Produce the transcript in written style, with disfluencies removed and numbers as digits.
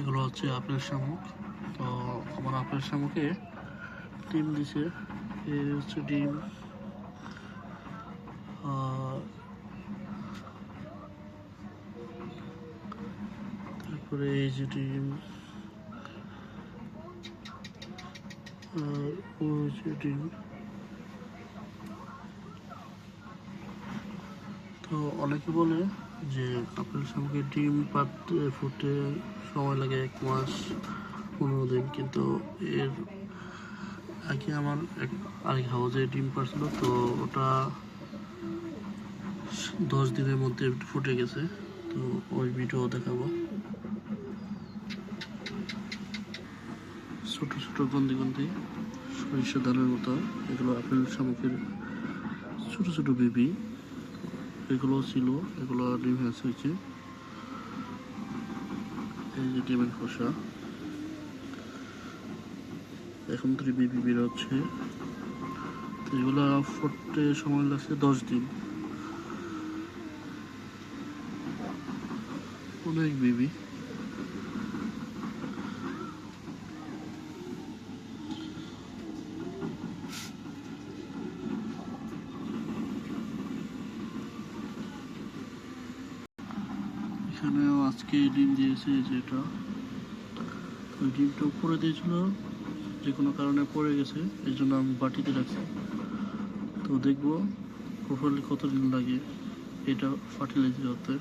এগুলো হচ্ছে আপেল শামুক। তো আমার আপেল শামুকে ডিম দিছে, এই হচ্ছে ডিম। তারপরে এই যে ডিম, আর ওই যে ডিম। তো অনেকে বলে যে আপেল শামুকের ডিম পাড়তে ফুটতে সময় লাগে 1 মাস 15 দিন, কিন্তু এর আগে আমার আরেক হাউজে ডিম পাড়ছিল, তো ওটা 10 দিনের মধ্যে ফুটে গেছে। তো ওই ভিডিও দেখাবো। ছোট ছোট গন্দি গন্দি সরিষা ধানের মতো, এগুলো আপেল শামুকের ছোট ছোট বেবি। এগুলো ছিল, এগুলো ডিম হ্যাচ হয়েছে। এই যে ডিমের খোসা, এখন তো বেবি বেরোচ্ছে। এগুলো ফুটতে সময় লাগছে 10 দিন। অনেক বেবি। এখানেও আজকে ডিম দিয়েছে, যেটা ওই ডিমটা উপরে দিয়েছিল, যে কোনো কারণে পড়ে গেছে, এই জন্য আমি বাটিতে রাখছি। তো দেখবো প্রপারলি কতদিন লাগে এটা ফার্টিলাইজার হতে।